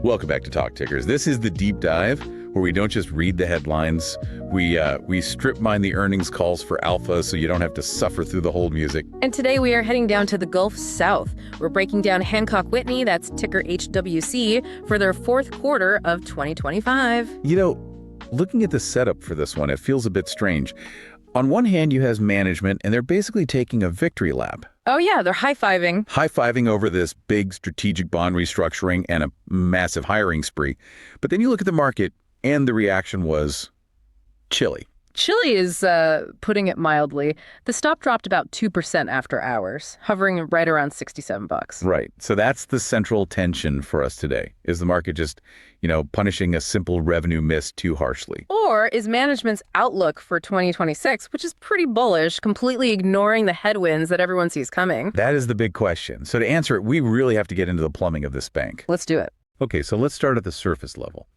Welcome back to Talk Tickers. This is the deep dive where we don't just read the headlines. We strip mine the earnings calls for alpha so you don't have to suffer through the whole music. And today we are heading down to the Gulf South. We're breaking down Hancock Whitney, that's ticker HWC, for their fourth quarter of 2025. You know, looking at the setup for this one, it feels a bit strange. On one hand, you have management, and they're basically taking a victory lap. Oh yeah, they're high-fiving. High-fiving over this big strategic bond restructuring and a massive hiring spree. But then you look at the market, and the reaction was chilly. Chilly is putting it mildly. The stock dropped about 2% after hours, hovering right around $67. Right. So that's the central tension for us today. Is the market just, punishing a simple revenue miss too harshly? Or is management's outlook for 2026, which is pretty bullish, completely ignoring the headwinds that everyone sees coming? That is the big question. So to answer it, we really have to get into the plumbing of this bank. Let's do it. Okay, so let's start at the surface level.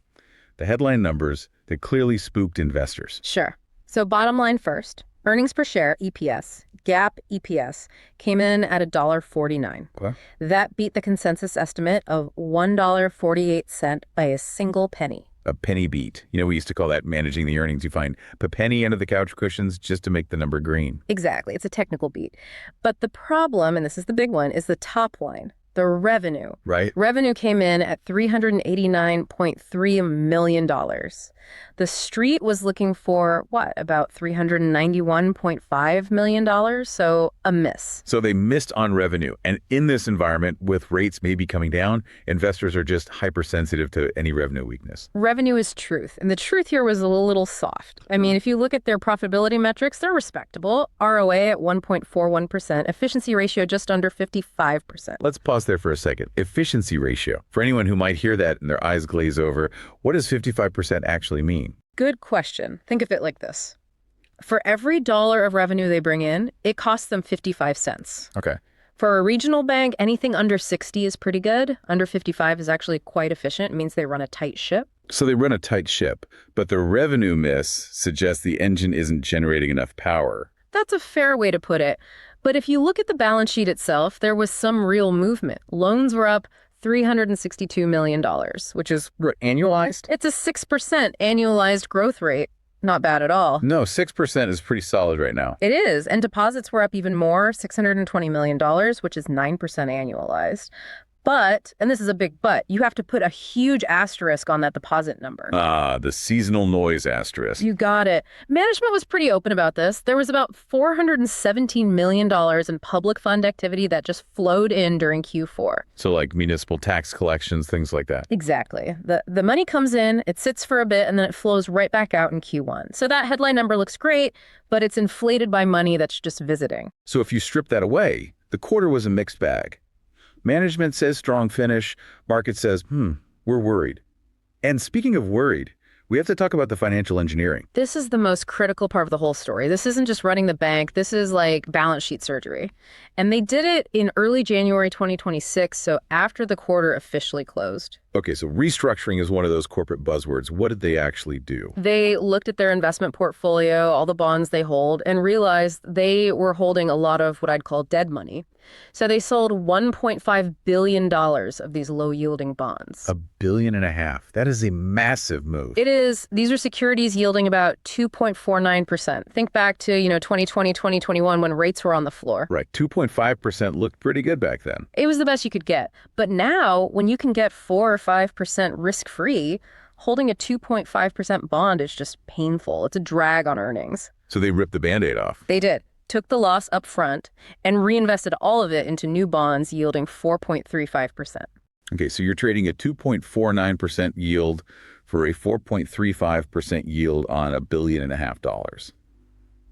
The headline numbers that clearly spooked investors. Sure. So bottom line first, earnings per share, EPS, GAAP EPS, came in at $1.49. Okay. That beat the consensus estimate of $1.48 by a single penny. A penny beat. We used to call that managing the earnings. You find a penny under the couch cushions just to make the number green. Exactly. It's a technical beat. But the problem, and this is the big one, is the top line. The revenue. Right. Revenue came in at $389.3 million. The street was looking for, about $391.5 million, so a miss. So they missed on revenue. And in this environment, with rates maybe coming down, investors are just hypersensitive to any revenue weakness. Revenue is truth, and the truth here was a little soft. I mean, if you look at their profitability metrics, they're respectable. ROA at 1.41%, efficiency ratio just under 55%. Let's pause there for a second. Efficiency ratio. For anyone who might hear that and their eyes glaze over, what does 55% actually mean? Good question. Think of it like this. For every dollar of revenue they bring in, it costs them 55 cents. Okay. For a regional bank, anything under 60 is pretty good. Under 55 is actually quite efficient. It means they run a tight ship. So they run a tight ship, but the revenue miss suggests the engine isn't generating enough power. That's a fair way to put it. But if you look at the balance sheet itself, there was some real movement. Loans were up $362 million, which is annualized? It's a 6% annualized growth rate. Not bad at all. No, 6% is pretty solid right now. It is. And deposits were up even more, $620 million, which is 9% annualized. But, and this is a big but, you have to put a huge asterisk on that deposit number. The seasonal noise asterisk. You got it. Management was pretty open about this. There was about $417 million in public fund activity that just flowed in during Q4. So like municipal tax collections, things like that. Exactly. The money comes in, it sits for a bit, and then it flows right back out in Q1. So that headline number looks great, but it's inflated by money that's just visiting. So if you strip that away, the quarter was a mixed bag. Management says strong finish. Market says, we're worried. And speaking of worried, we have to talk about the financial engineering. This is the most critical part of the whole story. This isn't just running the bank. This is like balance sheet surgery. And they did it in early January 2026, so after the quarter officially closed. Okay, so restructuring is one of those corporate buzzwords. What did they actually do? They looked at their investment portfolio, all the bonds they hold, and realized they were holding a lot of what I'd call dead money. So they sold $1.5 billion of these low-yielding bonds. $1.5 billion. That is a massive move. It is. These are securities yielding about 2.49%. Think back to, 2020, 2021 when rates were on the floor. Right. 2.5% looked pretty good back then. It was the best you could get. But now, when you can get 4 or 5% risk-free, holding a 2.5% bond is just painful. It's a drag on earnings. So they ripped the Band-Aid off. They did. Took the loss up front and reinvested all of it into new bonds yielding 4.35%. Okay, so you're trading a 2.49% yield for a 4.35% yield on $1.5 billion.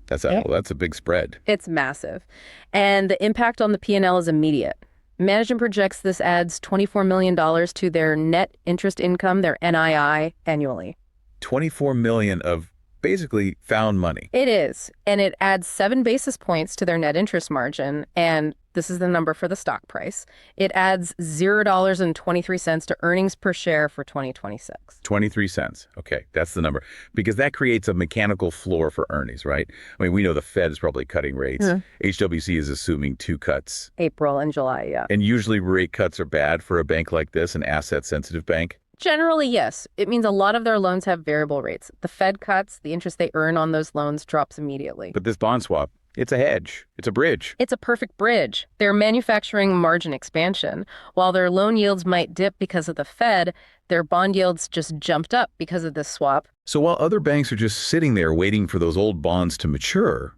That's a big spread. It's massive. And the impact on the P&L is immediate. Management projects this adds $24 million to their net interest income, their NII, annually. $24 million of basically found money. It is. And it adds 7 basis points to their net interest margin. And this is the number for the stock price. It adds $0.23 to earnings per share for 2026. 23 cents. Okay, that's the number. Because that creates a mechanical floor for earnings, right? I mean, we know the Fed is probably cutting rates. HWC is assuming 2 cuts. April and July, yeah. And usually rate cuts are bad for a bank like this, an asset-sensitive bank. Generally, yes. It means a lot of their loans have variable rates. The Fed cuts, the interest they earn on those loans drops immediately. But this bond swap, it's a hedge. It's a bridge. It's a perfect bridge. They're manufacturing margin expansion. While their loan yields might dip because of the Fed, their bond yields just jumped up because of this swap. So while other banks are just sitting there waiting for those old bonds to mature,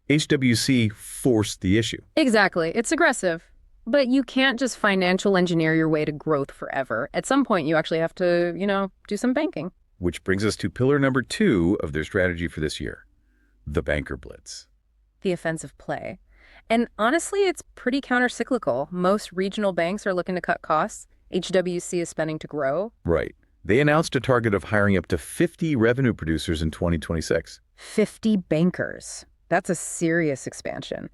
HWC forced the issue. Exactly. It's aggressive. But you can't just financial engineer your way to growth forever. At some point, you actually have to, do some banking. Which brings us to pillar number 2 of their strategy for this year, the banker blitz. The offensive play. And honestly, it's pretty counter-cyclical. Most regional banks are looking to cut costs. HWC is spending to grow. Right. They announced a target of hiring up to 50 revenue producers in 2026. 50 bankers. That's a serious expansion.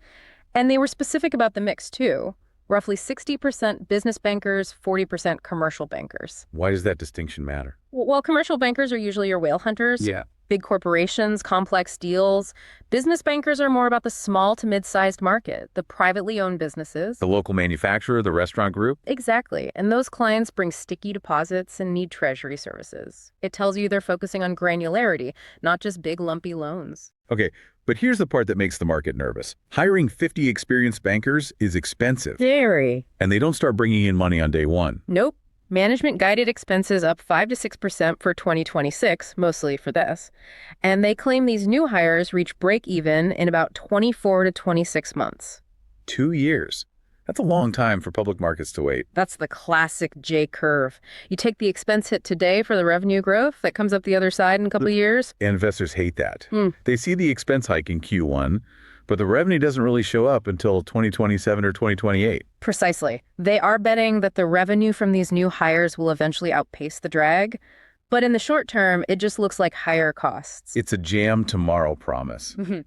And they were specific about the mix, too. Roughly 60% business bankers, 40% commercial bankers. Why does that distinction matter? Well, commercial bankers are usually your whale hunters. Yeah. Big corporations, complex deals. Business bankers are more about the small to mid-sized market, the privately owned businesses. The local manufacturer, the restaurant group? Exactly. And those clients bring sticky deposits and need treasury services. It tells you they're focusing on granularity, not just big lumpy loans. Okay, but here's the part that makes the market nervous. Hiring 50 experienced bankers is expensive. Very. And they don't start bringing in money on day one. Nope. Management guided expenses up 5 to 6% for 2026, mostly for this. And they claim these new hires reach break even in about 24 to 26 months. 2 years. That's a long time for public markets to wait. That's the classic J curve. You take the expense hit today for the revenue growth that comes up the other side in a couple of years. Investors hate that. They see the expense hike in Q1, but the revenue doesn't really show up until 2027 or 2028. Precisely. They are betting that the revenue from these new hires will eventually outpace the drag. But in the short term, it just looks like higher costs. It's a jam tomorrow promise. Mm-hmm.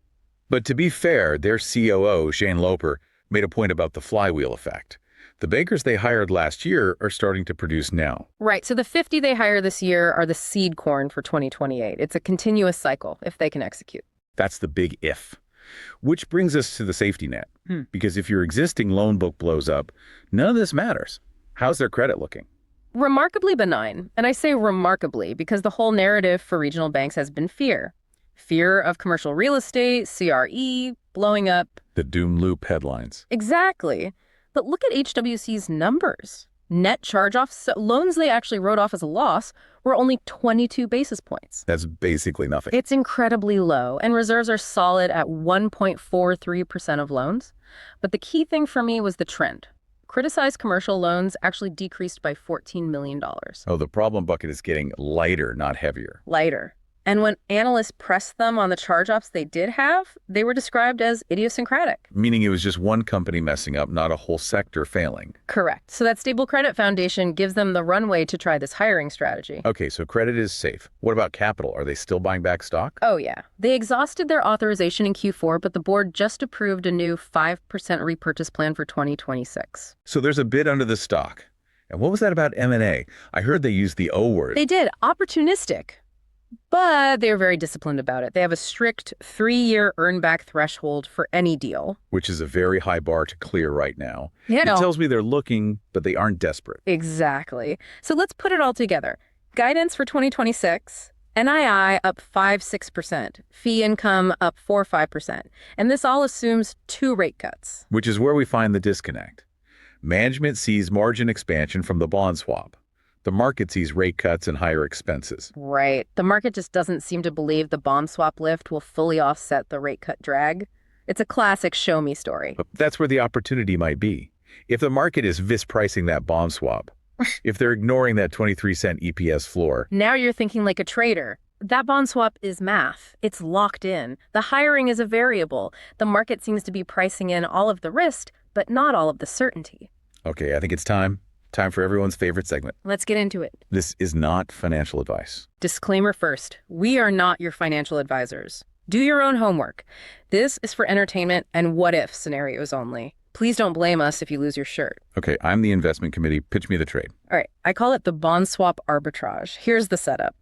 But to be fair, their COO, Shane Loper, made a point about the flywheel effect. The bankers they hired last year are starting to produce now. Right. So the 50 they hire this year are the seed corn for 2028. It's a continuous cycle if they can execute. That's the big if. Which brings us to the safety net. Because if your existing loan book blows up, none of this matters. How's their credit looking? Remarkably benign. And I say remarkably because the whole narrative for regional banks has been fear. Fear of commercial real estate, CRE, blowing up. The doom loop headlines. Exactly. But look at HWC's numbers. Net charge-offs, loans they actually wrote off as a loss, were only 22 basis points. That's basically nothing. It's incredibly low, and reserves are solid at 1.43% of loans. But the key thing for me was the trend. Criticized commercial loans actually decreased by $14 million. Oh, the problem bucket is getting lighter, not heavier. Lighter. And when analysts pressed them on the charge-offs they did have, they were described as idiosyncratic. Meaning it was just one company messing up, not a whole sector failing. Correct. So that stable credit foundation gives them the runway to try this hiring strategy. Okay, so credit is safe. What about capital? Are they still buying back stock? Oh, yeah. They exhausted their authorization in Q4, but the board just approved a new 5% repurchase plan for 2026. So there's a bid under the stock. And what was that about M&A? I heard they used the O word. They did. Opportunistic. But they're very disciplined about it. They have a strict 3-year earn-back threshold for any deal. Which is a very high bar to clear right now. Yeah, It tells me they're looking, but they aren't desperate. Exactly. So let's put it all together. Guidance for 2026, NII up 5-6%, fee income up 4-5%. And this all assumes 2 rate cuts. Which is where we find the disconnect. Management sees margin expansion from the bond swap. The market sees rate cuts and higher expenses. Right. The market just doesn't seem to believe the bond swap lift will fully offset the rate cut drag. It's a classic show me story. But that's where the opportunity might be. If the market is mispricing that bond swap, if they're ignoring that 23-cent EPS floor. Now you're thinking like a trader. That bond swap is math. It's locked in. The hiring is a variable. The market seems to be pricing in all of the risk, but not all of the certainty. Okay, I think it's time. Time for everyone's favorite segment. Let's get into it. This is not financial advice. Disclaimer first. We are not your financial advisors. Do your own homework. This is for entertainment and what-if scenarios only. Please don't blame us if you lose your shirt. Okay, I'm the investment committee. Pitch me the trade. All right, I call it the bond swap arbitrage. Here's the setup.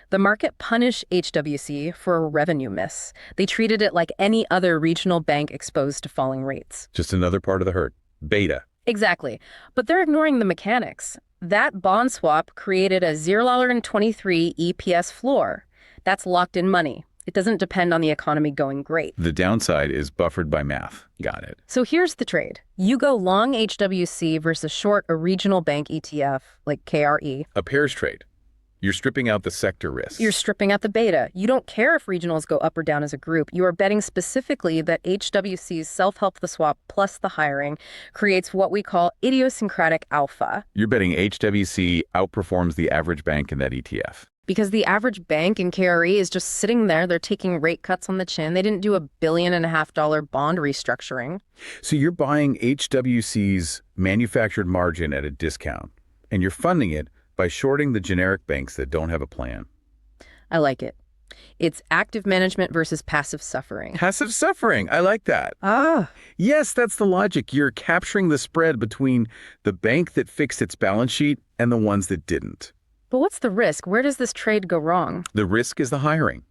The market punished HWC for a revenue miss. They treated it like any other regional bank exposed to falling rates. Just another part of the herd. Beta. Exactly. But they're ignoring the mechanics. That bond swap created a $0.23 EPS floor. That's locked-in money. It doesn't depend on the economy going great. The downside is buffered by math. Got it. So here's the trade. You go long HWC versus short a regional bank ETF, like KRE. A pairs trade. You're stripping out the sector risks. You're stripping out the beta. You don't care if regionals go up or down as a group. You are betting specifically that HWC's self-help the swap plus the hiring creates what we call idiosyncratic alpha. You're betting HWC outperforms the average bank in that ETF. Because the average bank in KRE is just sitting there. They're taking rate cuts on the chin. They didn't do $1.5 billion bond restructuring. So you're buying HWC's manufactured margin at a discount, and you're funding it by shorting the generic banks that don't have a plan. I like it. It's active management versus passive suffering. Passive suffering. I like that. Ah. Yes, that's the logic. You're capturing the spread between the bank that fixed its balance sheet and the ones that didn't. But what's the risk? Where does this trade go wrong? The risk is the hiring.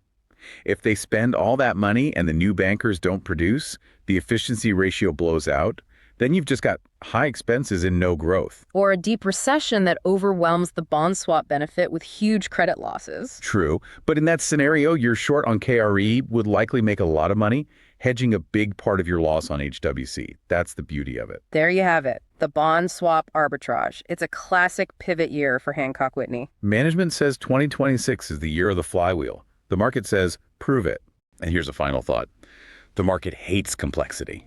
If they spend all that money and the new bankers don't produce, the efficiency ratio blows out, then you've just got high expenses and no growth. Or a deep recession that overwhelms the bond swap benefit with huge credit losses. True, but in that scenario, your short on KRE would likely make a lot of money, hedging a big part of your loss on HWC. That's the beauty of it. There you have it, the bond swap arbitrage. It's a classic pivot year for Hancock Whitney. Management says 2026 is the year of the flywheel. The market says, prove it. And here's a final thought. The market hates complexity.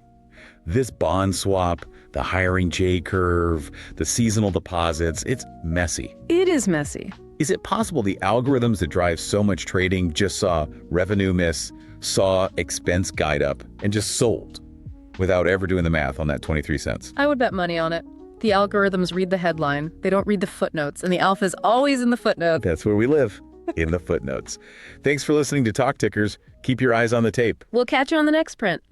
This bond swap, the hiring J-curve, the seasonal deposits, it's messy. It is messy. Is it possible the algorithms that drive so much trading just saw revenue miss, saw expense guide up, and just sold without ever doing the math on that 23 cents? I would bet money on it. The algorithms read the headline. They don't read the footnotes, and the alpha's always in the footnote. That's where we live, in the footnotes. Thanks for listening to Talk Tickers. Keep your eyes on the tape. We'll catch you on the next print.